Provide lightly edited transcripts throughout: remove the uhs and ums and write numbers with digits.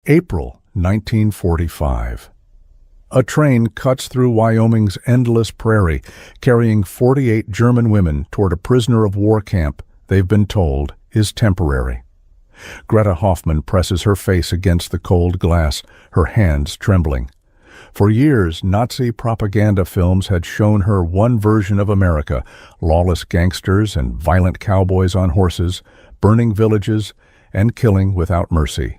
April 1945. A train cuts through Wyoming's endless prairie, carrying 48 German women toward a prisoner of war camp they've been told is temporary. Greta Hoffmann presses her face against the cold glass, her hands trembling. For years, Nazi propaganda films had shown her one version of America: lawless gangsters and violent cowboys on horses, burning villages and killing without mercy.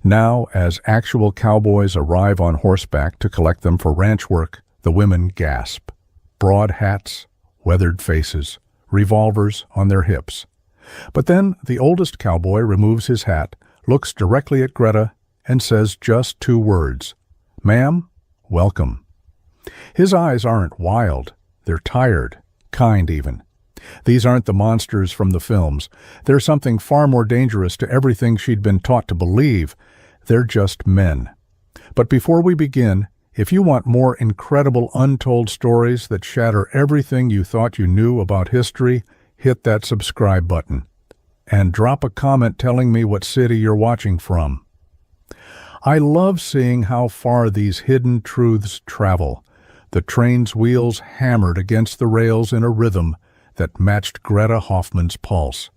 Now, as actual cowboys arrive on horseback to collect them for ranch work, the women gasp. Broad hats, weathered faces, revolvers on their hips. But then the oldest cowboy removes his hat, looks directly at Greta, and says just two words: "Ma'am, welcome." His eyes aren't wild, they're tired, kind even. These aren't the monsters from the films. They're something far more dangerous to everything she'd been taught to believe. They're just men. But before we begin, if you want more incredible untold stories that shatter everything you thought you knew about history, hit that subscribe button. And drop a comment telling me what city you're watching from. I love seeing how far these hidden truths travel. The train's wheels hammered against the rails in a rhythm that matched Greta Hoffmann's pulse.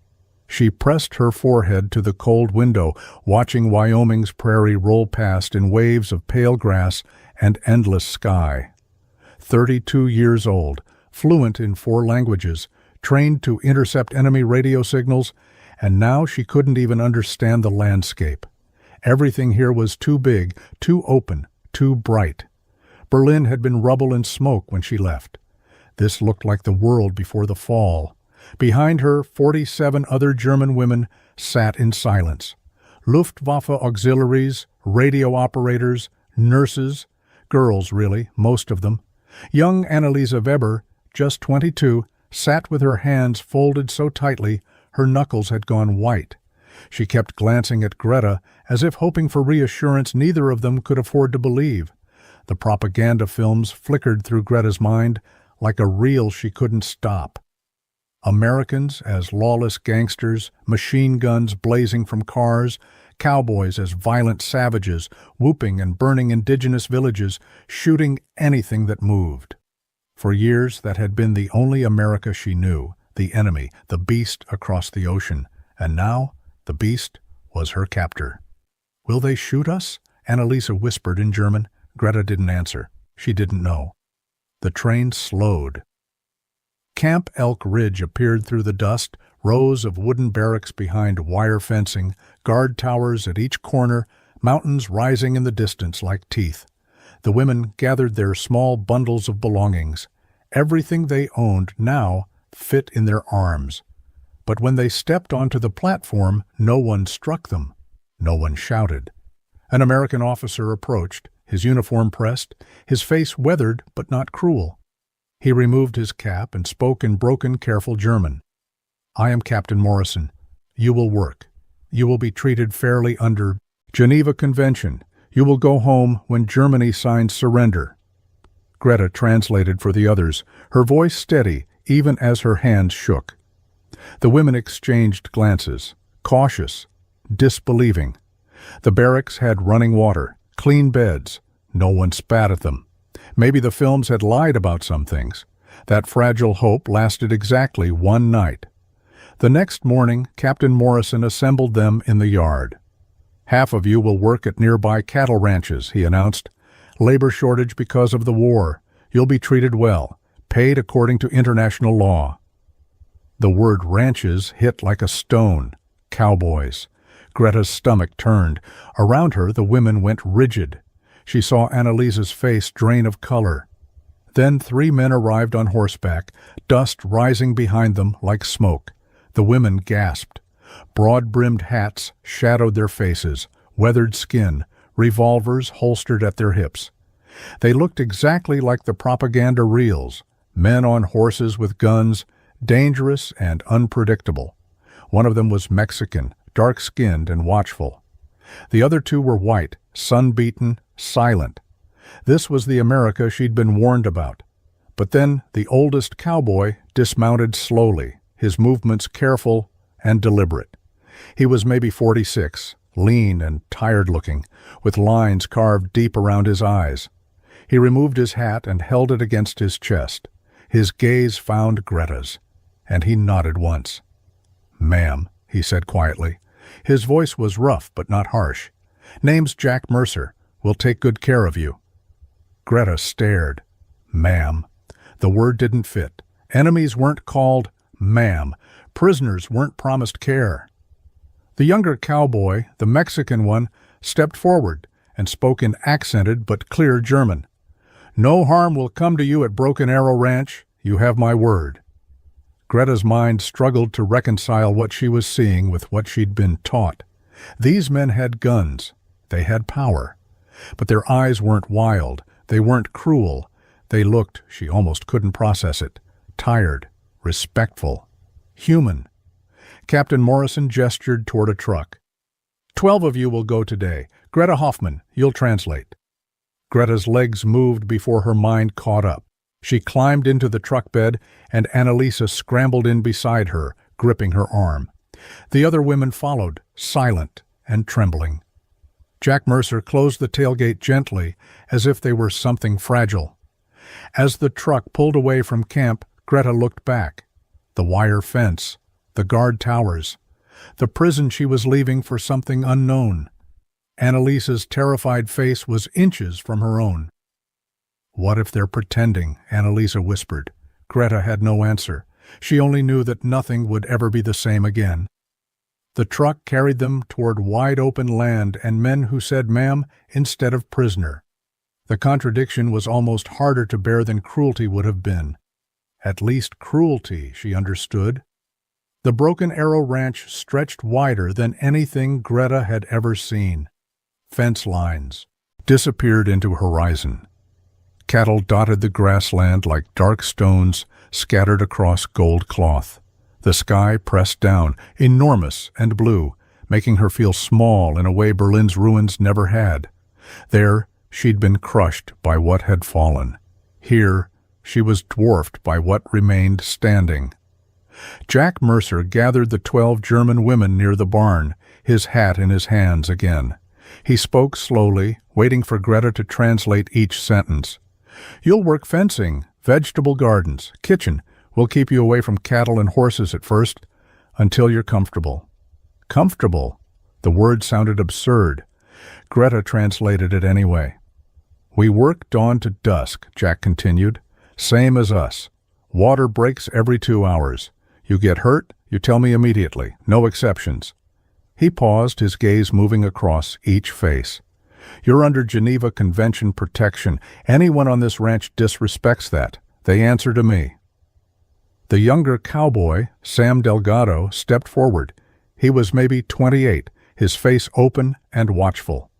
She pressed her forehead to the cold window, watching Wyoming's prairie roll past in waves of pale grass and endless sky. 32 years old, fluent in 4 languages, trained to intercept enemy radio signals, and now she couldn't even understand the landscape. Everything here was too big, too open, too bright. Berlin had been rubble and smoke when she left. This looked like the world before the fall. Behind her, 47 other German women sat in silence. Luftwaffe auxiliaries, radio operators, nurses, girls really, most of them. Young Annalisa Weber, just 22, sat with her hands folded so tightly her knuckles had gone white. She kept glancing at Greta as if hoping for reassurance neither of them could afford to believe. The propaganda films flickered through Greta's mind like a reel she couldn't stop. Americans as lawless gangsters, machine guns blazing from cars, cowboys as violent savages, whooping and burning indigenous villages, shooting anything that moved. For years, that had been the only America she knew, the enemy, the beast across the ocean. And now, the beast was her captor. "Will they shoot us?" Annalisa whispered in German. Greta didn't answer. She didn't know. The train slowed. Camp Elk Ridge appeared through the dust, rows of wooden barracks behind wire fencing, guard towers at each corner, mountains rising in the distance like teeth. The women gathered their small bundles of belongings. Everything they owned now fit in their arms. But when they stepped onto the platform, no one struck them. No one shouted. An American officer approached, his uniform pressed, his face weathered but not cruel. He removed his cap and spoke in broken, careful German. "I am Captain Morrison. You will work. You will be treated fairly under Geneva Convention. You will go home when Germany signs surrender." Greta translated for the others, her voice steady even as her hands shook. The women exchanged glances, cautious, disbelieving. The barracks had running water, clean beds. No one spat at them. Maybe the films had lied about some things. That fragile hope lasted exactly one night. The next morning, Captain Morrison assembled them in the yard. "Half of you will work at nearby cattle ranches," he announced. "Labor shortage because of the war. You'll be treated well, paid according to international law." The word ranches hit like a stone. Cowboys. Greta's stomach turned. Around her, the women went rigid. She saw Annalisa's face drain of color. Then 3 men arrived on horseback, dust rising behind them like smoke. The women gasped. Broad-brimmed hats shadowed their faces, weathered skin, revolvers holstered at their hips. They looked exactly like the propaganda reels, men on horses with guns, dangerous and unpredictable. One of them was Mexican, dark-skinned and watchful. The other 2 were white, sun-beaten, silent. This was the America she'd been warned about. But then the oldest cowboy dismounted slowly, his movements careful and deliberate. He was maybe 46, lean and tired-looking, with lines carved deep around his eyes. He removed his hat and held it against his chest. His gaze found Greta's, and he nodded once. "Ma'am," he said quietly. His voice was rough but not harsh. "Name's Jack Mercer. We'll take good care of you." Greta stared. "Ma'am." The word didn't fit. Enemies weren't called ma'am. Prisoners weren't promised care. The younger cowboy, the Mexican one, stepped forward and spoke in accented but clear German. "No harm will come to you at Broken Arrow Ranch. You have my word." Greta's mind struggled to reconcile what she was seeing with what she'd been taught. These men had guns. They had power. But their eyes weren't wild. They weren't cruel. They looked, she almost couldn't process it, tired, respectful, human. Captain Morrison gestured toward a truck. 12 of you will go today. Greta Hoffman, you'll translate." Greta's legs moved before her mind caught up. She climbed into the truck bed, and Annalisa scrambled in beside her, gripping her arm. The other women followed, silent and trembling. Jack Mercer closed the tailgate gently, as if they were something fragile. As the truck pulled away from camp, Greta looked back. The wire fence, the guard towers, the prison she was leaving for something unknown. Annalisa's terrified face was inches from her own. "What if they're pretending?" Annalisa whispered. Greta had no answer. She only knew that nothing would ever be the same again. The truck carried them toward wide-open land and men who said ma'am instead of prisoner. The contradiction was almost harder to bear than cruelty would have been. At least cruelty, she understood. The Broken Arrow Ranch stretched wider than anything Greta had ever seen. Fence lines disappeared into horizon. Cattle dotted the grassland like dark stones scattered across gold cloth. The sky pressed down, enormous and blue, making her feel small in a way Berlin's ruins never had. There, she'd been crushed by what had fallen. Here, she was dwarfed by what remained standing. Jack Mercer gathered the 12 German women near the barn, his hat in his hands again. He spoke slowly, waiting for Greta to translate each sentence. "You'll work fencing, vegetable gardens, kitchen. We'll keep you away from cattle and horses at first, until you're comfortable." Comfortable? The word sounded absurd. Greta translated it anyway. "We work dawn to dusk," Jack continued. "Same as us. Water breaks every 2 hours. You get hurt, you tell me immediately. No exceptions." He paused, his gaze moving across each face. "You're under Geneva Convention protection. Anyone on this ranch disrespects that. They answer to me." The younger cowboy, Sam Delgado, stepped forward. He was maybe 28, his face open and watchful.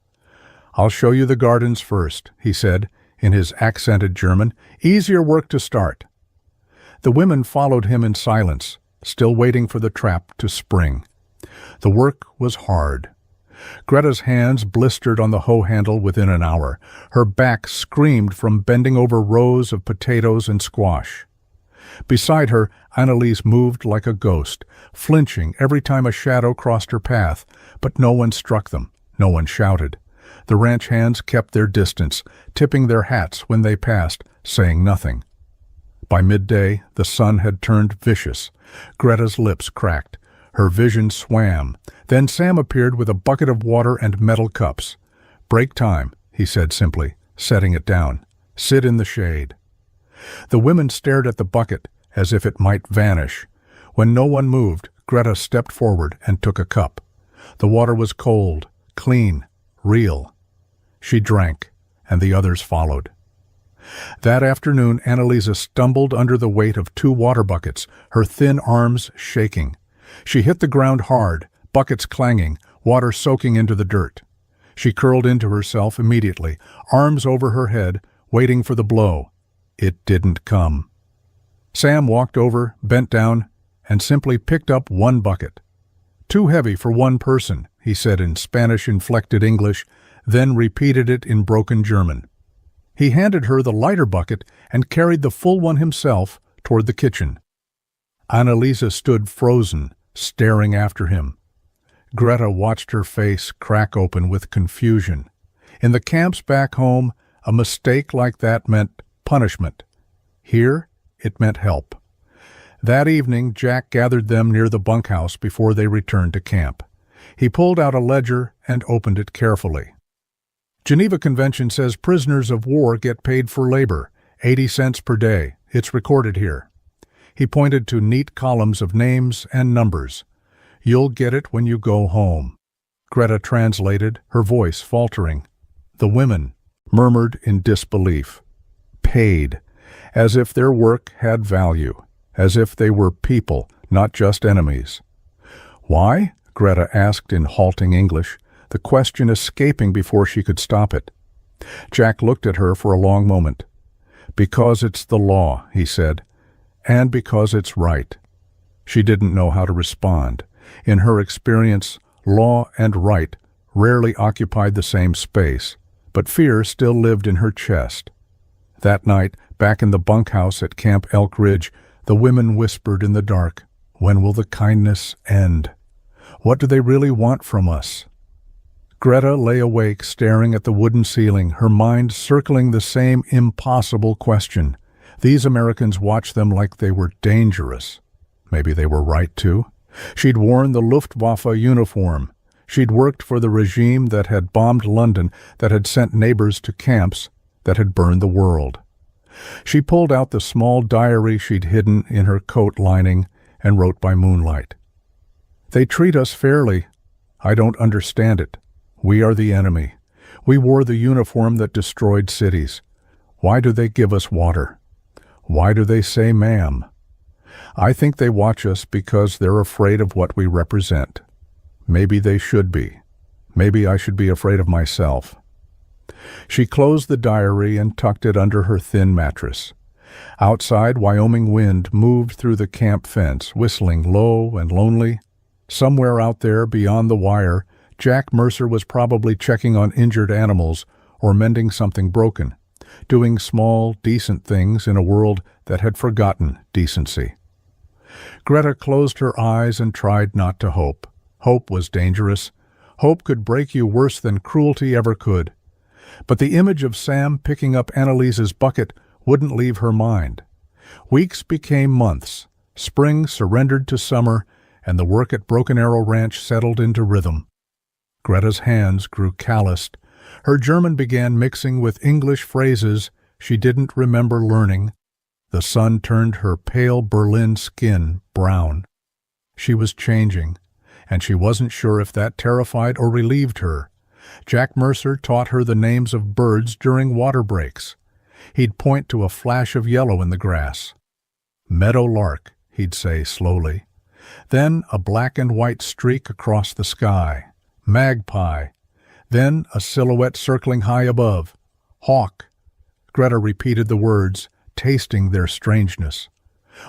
"I'll show you the gardens first," he said, in his accented German. "Easier work to start." The women followed him in silence, still waiting for the trap to spring. The work was hard. Greta's hands blistered on the hoe handle within an hour. Her back screamed from bending over rows of potatoes and squash. Beside her, Annalise moved like a ghost, flinching every time a shadow crossed her path, but no one struck them, no one shouted. The ranch hands kept their distance, tipping their hats when they passed, saying nothing. By midday, the sun had turned vicious. Greta's lips cracked. Her vision swam. Then Sam appeared with a bucket of water and metal cups. "Break time," he said simply, setting it down. "Sit in the shade." The women stared at the bucket as if it might vanish. When no one moved, Greta stepped forward and took a cup. The water was cold, clean, real. She drank, and the others followed. That afternoon, Annalisa stumbled under the weight of 2 water buckets, her thin arms shaking. She hit the ground hard, buckets clanging, water soaking into the dirt. She curled into herself immediately, arms over her head, waiting for the blow. It didn't come. Sam walked over, bent down, and simply picked up 1 bucket. "Too heavy for 1 person," he said in Spanish-inflected English, then repeated it in broken German. He handed her the lighter bucket and carried the full one himself toward the kitchen. Annalisa stood frozen, staring after him. Greta watched her face crack open with confusion. In the camps back home, a mistake like that meant punishment. Here, it meant help. That evening, Jack gathered them near the bunkhouse before they returned to camp. He pulled out a ledger and opened it carefully. Geneva Convention says prisoners of war get paid for labor, 80 cents per day. It's recorded here. He pointed to neat columns of names and numbers. You'll get it when you go home. Greta translated, her voice faltering. The women murmured in disbelief. Paid, as if their work had value, as if they were people, not just enemies. Why? Greta asked in halting English, the question escaping before she could stop it. Jack looked at her for a long moment. Because it's the law, he said, and because it's right. She didn't know how to respond. In her experience, law and right rarely occupied the same space, but fear still lived in her chest. That night, back in the bunkhouse at Camp Elk Ridge, the women whispered in the dark, "When will the kindness end? What do they really want from us?" Greta lay awake, staring at the wooden ceiling, her mind circling the same impossible question. These Americans watched them like they were dangerous. Maybe they were right, too. She'd worn the Luftwaffe uniform. She'd worked for the regime that had bombed London, that had sent neighbors to camps, that had burned the world. She pulled out the small diary she'd hidden in her coat lining and wrote by moonlight. They treat us fairly. I don't understand it. We are the enemy. We wore the uniform that destroyed cities. Why do they give us water? Why do they say ma'am? I think they watch us because they're afraid of what we represent. Maybe they should be. Maybe I should be afraid of myself. She closed the diary and tucked it under her thin mattress. Outside, Wyoming wind moved through the camp fence, whistling low and lonely. Somewhere out there beyond the wire, Jack Mercer was probably checking on injured animals or mending something broken, doing small, decent things in a world that had forgotten decency. Greta closed her eyes and tried not to hope. Hope was dangerous. Hope could break you worse than cruelty ever could. But the image of Sam picking up Annalise's bucket wouldn't leave her mind. Weeks became months. Spring surrendered to summer, and the work at Broken Arrow Ranch settled into rhythm. Greta's hands grew calloused. Her German began mixing with English phrases she didn't remember learning. The sun turned her pale Berlin skin brown. She was changing, and she wasn't sure if that terrified or relieved her. Jack Mercer taught her the names of birds during water breaks. He'd point to a flash of yellow in the grass. Meadow lark, he'd say slowly. Then a black and white streak across the sky. Magpie. Then a silhouette circling high above. Hawk. Greta repeated the words, tasting their strangeness.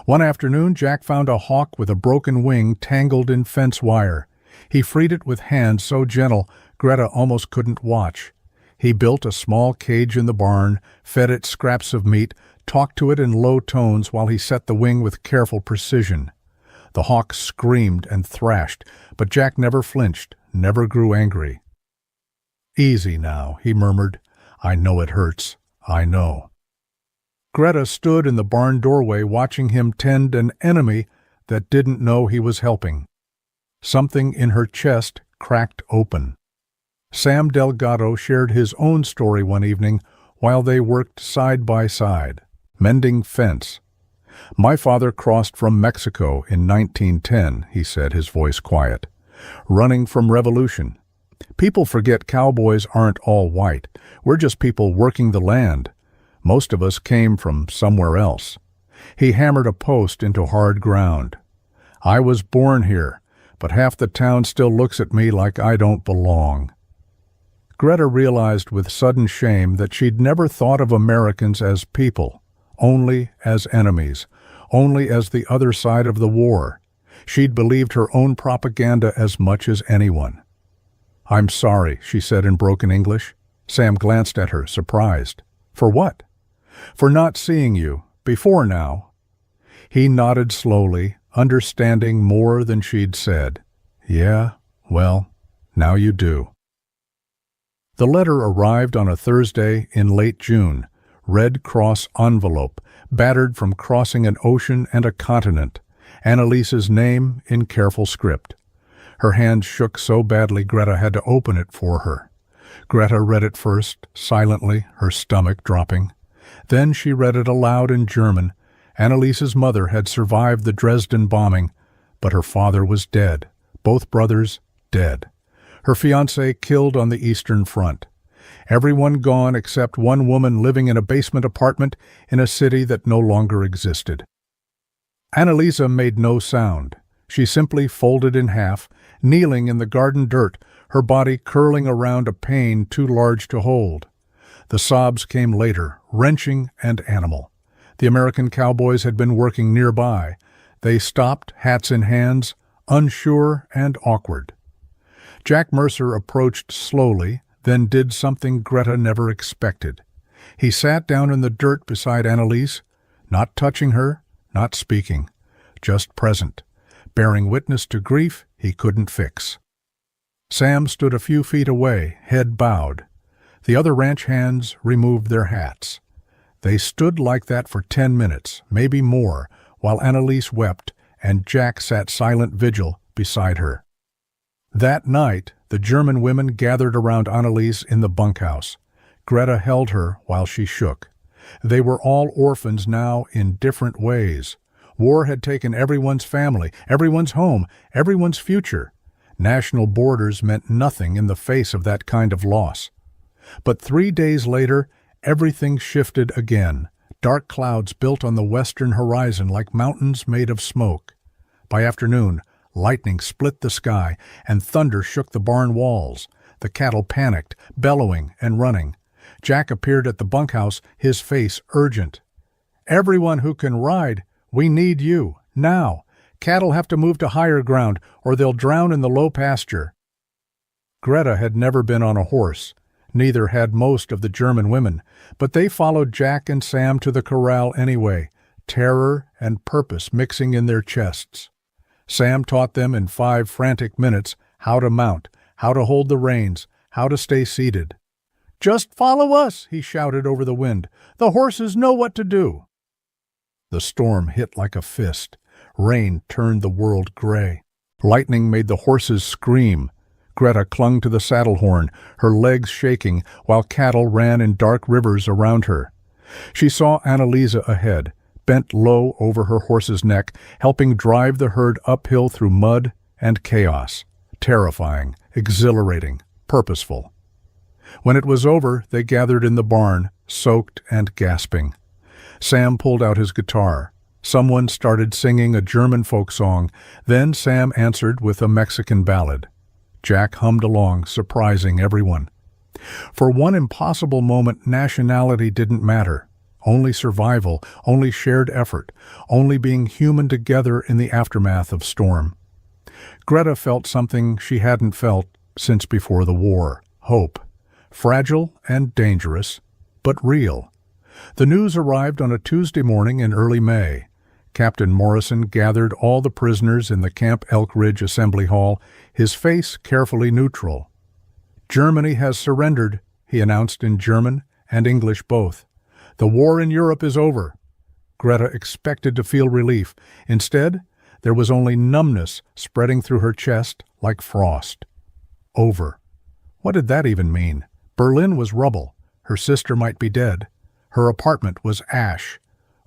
One afternoon, Jack found a hawk with a broken wing tangled in fence wire. He freed it with hands so gentle, Greta almost couldn't watch. He built a small cage in the barn, fed it scraps of meat, talked to it in low tones while he set the wing with careful precision. The hawk screamed and thrashed, but Jack never flinched, never grew angry. "Easy now," he murmured. "I know it hurts. I know." Greta stood in the barn doorway watching him tend an enemy that didn't know he was helping. Something in her chest cracked open. Sam Delgado shared his own story one evening while they worked side by side, mending fence. "My father crossed from Mexico in 1910, he said, his voice quiet, running from revolution. People forget cowboys aren't all white. We're just people working the land. Most of us came from somewhere else." He hammered a post into hard ground. "I was born here, but half the town still looks at me like I don't belong." Greta realized with sudden shame that she'd never thought of Americans as people, only as enemies, only as the other side of the war. She'd believed her own propaganda as much as anyone. "I'm sorry," she said in broken English. Sam glanced at her, surprised. "For what?" "For not seeing you, before now." He nodded slowly, understanding more than she'd said. "Yeah, Well, now you do. The letter arrived on a Thursday in late June, Red Cross envelope, battered from crossing an ocean and a continent, Annalise's name in careful script. Her hand shook so badly Greta had to open it for her. Greta read it first, silently, her stomach dropping. Then she read it aloud in German. Annalise's mother had survived the Dresden bombing, but her father was dead, both brothers dead. Her fiancé killed on the Eastern Front. Everyone gone except one woman living in a basement apartment in a city that no longer existed. Annalisa made no sound. She simply folded in half, kneeling in the garden dirt, her body curling around a pain too large to hold. The sobs came later, wrenching and animal. The American Cowboys had been working nearby. They stopped, hats in hands, unsure and awkward. Jack Mercer approached slowly, then did something Greta never expected. He sat down in the dirt beside Annalise, not touching her, not speaking, just present, bearing witness to grief he couldn't fix. Sam stood a few feet away, head bowed. The other ranch hands removed their hats. They stood like that for 10 minutes, maybe more, while Annalise wept and Jack sat silent vigil beside her. That night, the German women gathered around Annalise in the bunkhouse. Greta held her while she shook. They were all orphans now in different ways. War had taken everyone's family, everyone's home, everyone's future. National borders meant nothing in the face of that kind of loss. But 3 days later, everything shifted again. Dark clouds built on the western horizon like mountains made of smoke. By afternoon, lightning split the sky, and thunder shook the barn walls. The cattle panicked, bellowing and running. Jack appeared at the bunkhouse, his face urgent. "Everyone who can ride, we need you, now. Cattle have to move to higher ground, or they'll drown in the low pasture." Greta had never been on a horse. Neither had most of the German women, but they followed Jack and Sam to the corral anyway, terror and purpose mixing in their chests. Sam taught them in 5 frantic minutes how to mount, how to hold the reins, how to stay seated. "Just follow us," he shouted over the wind. "The horses know what to do." The storm hit like a fist. Rain turned the world gray. Lightning made the horses scream. Greta clung to the saddle horn, her legs shaking, while cattle ran in dark rivers around her. She saw Annalisa ahead, bent low over her horse's neck, helping drive the herd uphill through mud and chaos. Terrifying, exhilarating, purposeful. When it was over, they gathered in the barn, soaked and gasping. Sam pulled out his guitar. Someone started singing a German folk song. Then Sam answered with a Mexican ballad. Jack hummed along, surprising everyone. For one impossible moment, nationality didn't matter. Only survival, only shared effort, only being human together in the aftermath of storm. Greta felt something she hadn't felt since before the war. Hope. Fragile and dangerous, but real. The news arrived on a Tuesday morning in early May. Captain Morrison gathered all the prisoners in the Camp Elk Ridge Assembly Hall, his face carefully neutral. "Germany has surrendered," he announced in German and English both. "The war in Europe is over." Greta expected to feel relief. Instead, there was only numbness spreading through her chest like frost. Over. What did that even mean? Berlin was rubble. Her sister might be dead. Her apartment was ash.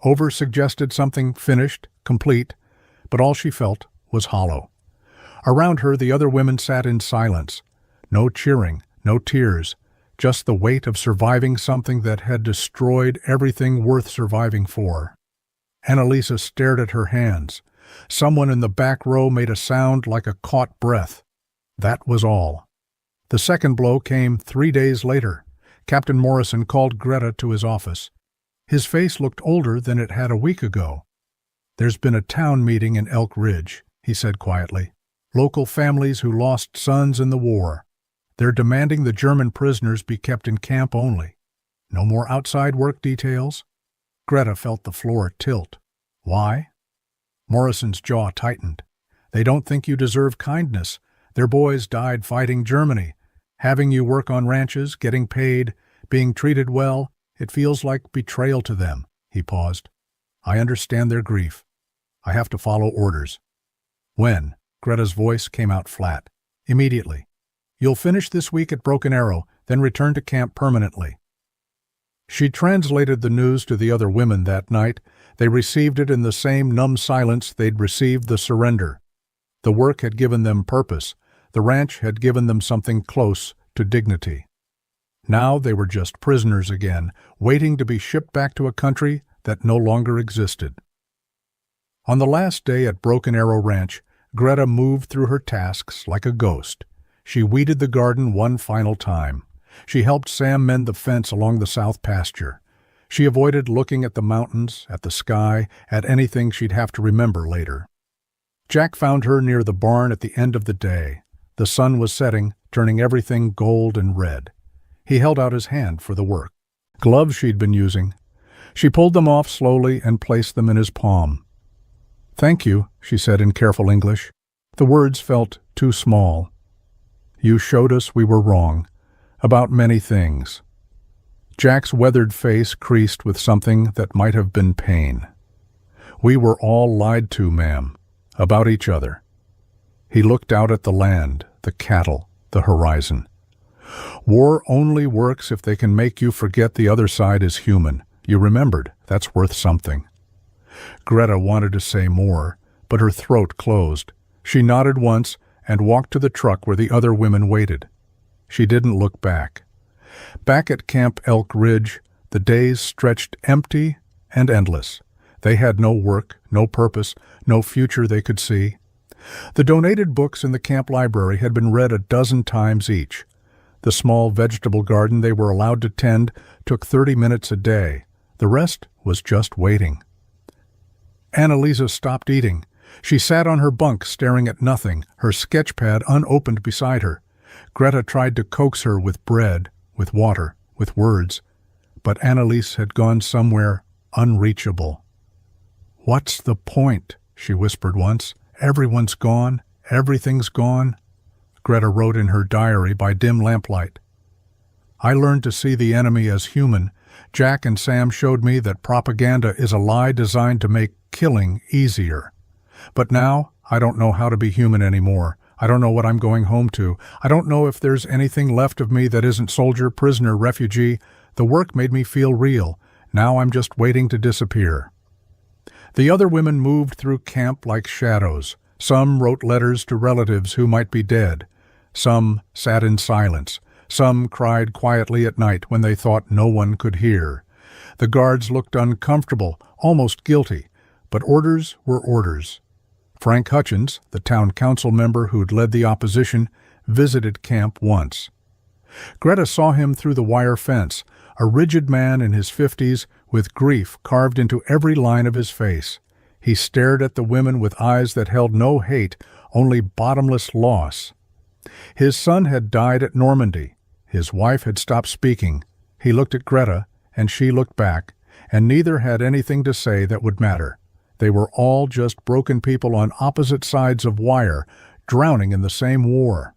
Over suggested something finished, complete, but all she felt was hollow. Around her, the other women sat in silence. No cheering, no tears, just the weight of surviving something that had destroyed everything worth surviving for. Annalisa stared at her hands. Someone in the back row made a sound like a caught breath. That was all. The second blow came 3 days later. Captain Morrison called Greta to his office. His face looked older than it had a week ago. "There's been a town meeting in Elk Ridge," he said quietly. "Local families who lost sons in the war. They're demanding the German prisoners be kept in camp only. No more outside work details." Greta felt the floor tilt. "Why?" Morrison's jaw tightened. "They don't think you deserve kindness. Their boys died fighting Germany. Having you work on ranches, getting paid, being treated well, it feels like betrayal to them." He paused. "I understand their grief. I have to follow orders." "When?" Greta's voice came out flat. "Immediately. You'll finish this week at Broken Arrow, then return to camp permanently." She translated the news to the other women that night. They received it in the same numb silence they'd received the surrender. The work had given them purpose. The ranch had given them something close to dignity. Now they were just prisoners again, waiting to be shipped back to a country that no longer existed. On the last day at Broken Arrow Ranch, Greta moved through her tasks like a ghost. She weeded the garden one final time. She helped Sam mend the fence along the south pasture. She avoided looking at the mountains, at the sky, at anything she'd have to remember later. Jack found her near the barn at the end of the day. The sun was setting, turning everything gold and red. He held out his hand for the work. Gloves she'd been using. She pulled them off slowly and placed them in his palm. "Thank you," she said in careful English. The words felt too small. "You showed us we were wrong. About many things." Jack's weathered face creased with something that might have been pain. "We were all lied to, ma'am, about each other." He looked out at the land, the cattle, the horizon. "War only works if they can make you forget the other side is human. You remembered. That's worth something." Greta wanted to say more, but her throat closed. She nodded once and walked to the truck where the other women waited. She didn't look back. Back at Camp Elk Ridge, the days stretched empty and endless. They had no work, no purpose, no future they could see. The donated books in the camp library had been read a dozen times each. The small vegetable garden they were allowed to tend took 30 minutes a day. The rest was just waiting. Annalisa stopped eating. She sat on her bunk staring at nothing, her sketchpad unopened beside her. Greta tried to coax her with bread, with water, with words, but Annalise had gone somewhere unreachable. "What's the point?" she whispered once. "Everyone's gone. Everything's gone." Greta wrote in her diary by dim lamplight. "I learned to see the enemy as human. Jack and Sam showed me that propaganda is a lie designed to make killing easier. But now I don't know how to be human anymore. I don't know what I'm going home to. I don't know if there's anything left of me that isn't soldier, prisoner, refugee. The work made me feel real. Now I'm just waiting to disappear." The other women moved through camp like shadows. Some wrote letters to relatives who might be dead. Some sat in silence. Some cried quietly at night when they thought no one could hear. The guards looked uncomfortable, almost guilty, but orders were orders. Frank Hutchins, the town council member who'd led the opposition, visited camp once. Greta saw him through the wire fence, a rigid man in his 50s with grief carved into every line of his face. He stared at the women with eyes that held no hate, only bottomless loss. His son had died at Normandy. His wife had stopped speaking. He looked at Greta, and she looked back, and neither had anything to say that would matter. They were all just broken people on opposite sides of wire, drowning in the same war.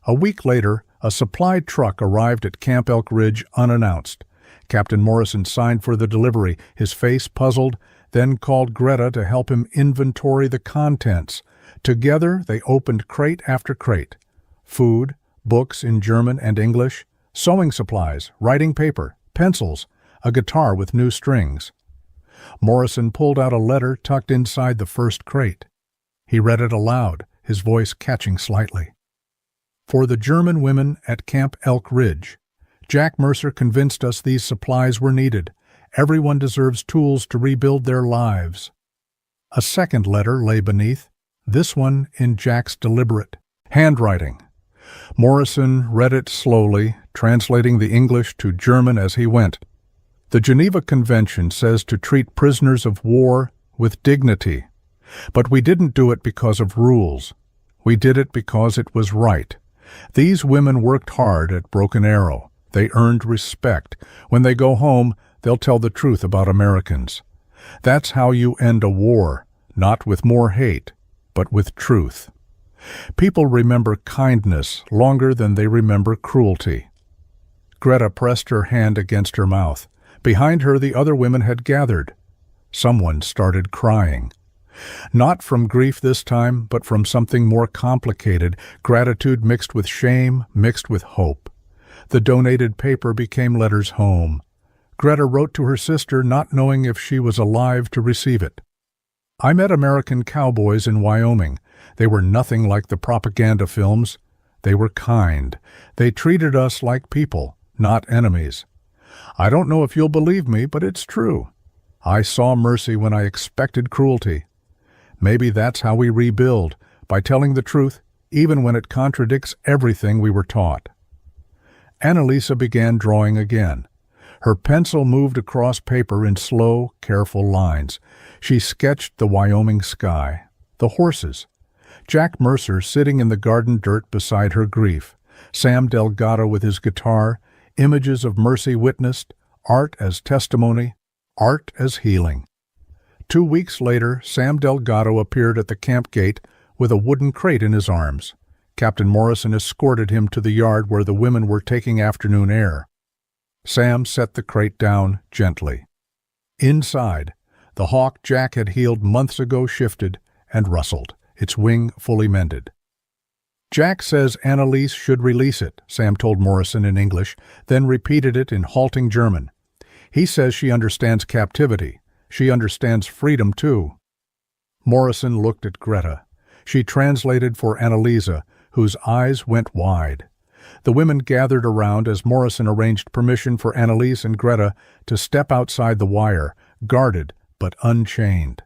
A week later, a supply truck arrived at Camp Elk Ridge unannounced. Captain Morrison signed for the delivery, his face puzzled, then called Greta to help him inventory the contents. Together, they opened crate after crate. Food, books in German and English, sewing supplies, writing paper, pencils, a guitar with new strings. Morrison pulled out a letter tucked inside the first crate. He read it aloud, his voice catching slightly. "For the German women at Camp Elk Ridge, Jack Mercer convinced us these supplies were needed. Everyone deserves tools to rebuild their lives." A second letter lay beneath, this one in Jack's deliberate handwriting. Morrison read it slowly, translating the English to German as he went. "The Geneva Convention says to treat prisoners of war with dignity. But we didn't do it because of rules. We did it because it was right. These women worked hard at Broken Arrow. They earned respect. When they go home, they'll tell the truth about Americans. That's how you end a war, not with more hate, but with truth. People remember kindness longer than they remember cruelty. Greta pressed her hand against her mouth. Behind her, the other women had gathered. Someone started crying. Not from grief this time, but from something more complicated, gratitude mixed with shame, mixed with hope. The donated paper became letters home. Greta wrote to her sister, not knowing if she was alive to receive it. I met American cowboys in Wyoming. They were nothing like the propaganda films. They were kind. They treated us like people, not enemies. I don't know if you'll believe me, but it's true. I saw mercy when I expected cruelty. Maybe that's how we rebuild, by telling the truth, even when it contradicts everything we were taught. Annalisa began drawing again. Her pencil moved across paper in slow, careful lines. She sketched the Wyoming sky, the horses, Jack Mercer sitting in the garden dirt beside her grief, Sam Delgado with his guitar, images of mercy witnessed, art as testimony, art as healing. 2 weeks later, Sam Delgado appeared at the camp gate with a wooden crate in his arms. Captain Morrison escorted him to the yard where the women were taking afternoon air. Sam set the crate down gently. Inside, the hawk Jack had healed months ago shifted and rustled, its wing fully mended. Jack says Annalise should release it, Sam told Morrison in English, then repeated it in halting German. He says she understands captivity. She understands freedom, too. Morrison looked at Greta. She translated for Annalisa, whose eyes went wide. The women gathered around as Morrison arranged permission for Annalise and Greta to step outside the wire, guarded but unchained.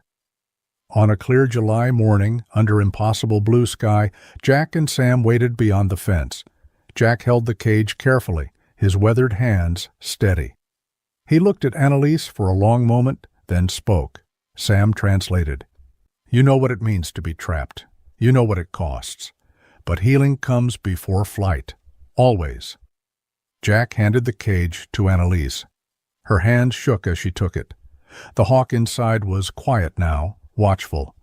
On a clear July morning, under impossible blue sky, Jack and Sam waited beyond the fence. Jack held the cage carefully, his weathered hands steady. He looked at Annalise for a long moment, then spoke. Sam translated. You know what it means to be trapped. You know what it costs. But healing comes before flight. Always. Jack handed the cage to Annalise. Her hands shook as she took it. The hawk inside was quiet now, watchful.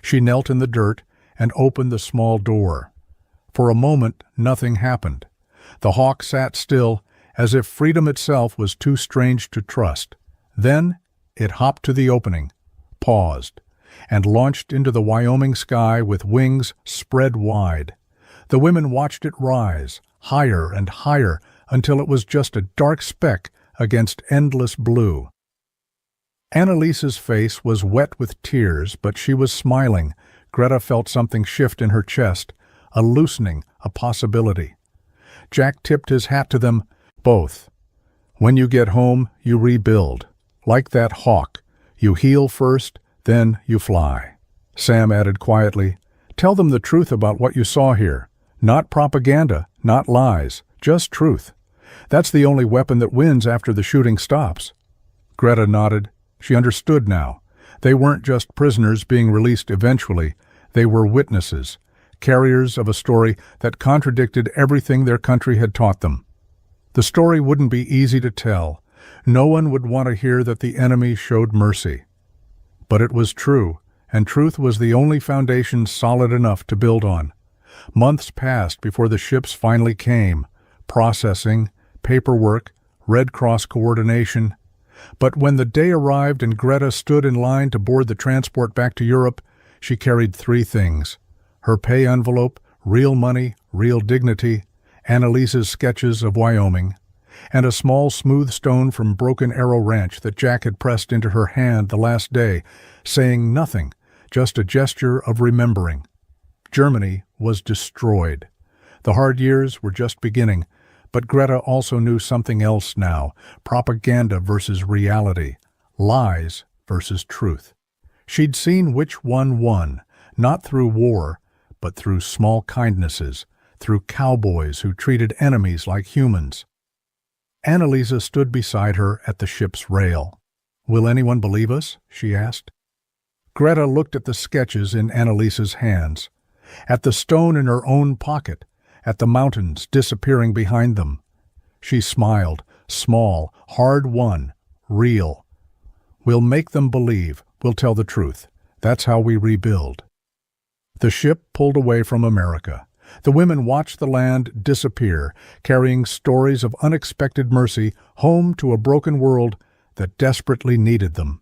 She knelt in the dirt and opened the small door. For a moment, nothing happened. The hawk sat still, as if freedom itself was too strange to trust. Then it hopped to the opening, paused, and launched into the Wyoming sky with wings spread wide. The women watched it rise, higher and higher, until it was just a dark speck against endless blue. Annalisa's face was wet with tears, but she was smiling. Greta felt something shift in her chest, a loosening, a possibility. Jack tipped his hat to them both. When you get home, you rebuild. Like that hawk, you heal first, then you fly. Sam added quietly, tell them the truth about what you saw here. Not propaganda, not lies, just truth. That's the only weapon that wins after the shooting stops. Greta nodded. She understood now. They weren't just prisoners being released eventually. They were witnesses, carriers of a story that contradicted everything their country had taught them. The story wouldn't be easy to tell. No one would want to hear that the enemy showed mercy. But it was true, and truth was the only foundation solid enough to build on. Months passed before the ships finally came. Processing, paperwork, Red Cross coordination. But when the day arrived and Greta stood in line to board the transport back to Europe, she carried 3 things. Her pay envelope, real money, real dignity, Annalisa's sketches of Wyoming, and a small smooth stone from Broken Arrow Ranch that Jack had pressed into her hand the last day, saying nothing, just a gesture of remembering. Germany was destroyed. The hard years were just beginning, but Greta also knew something else now, propaganda versus reality, lies versus truth. She'd seen which one won, not through war, but through small kindnesses, through cowboys who treated enemies like humans. Annalisa stood beside her at the ship's rail. "Will anyone believe us?" she asked. Greta looked at the sketches in Annalisa's hands, at the stone in her own pocket, at the mountains disappearing behind them. She smiled, small, hard-won, real. "We'll make them believe. We'll tell the truth. That's how we rebuild." The ship pulled away from America. The women watched the land disappear, carrying stories of unexpected mercy home to a broken world that desperately needed them.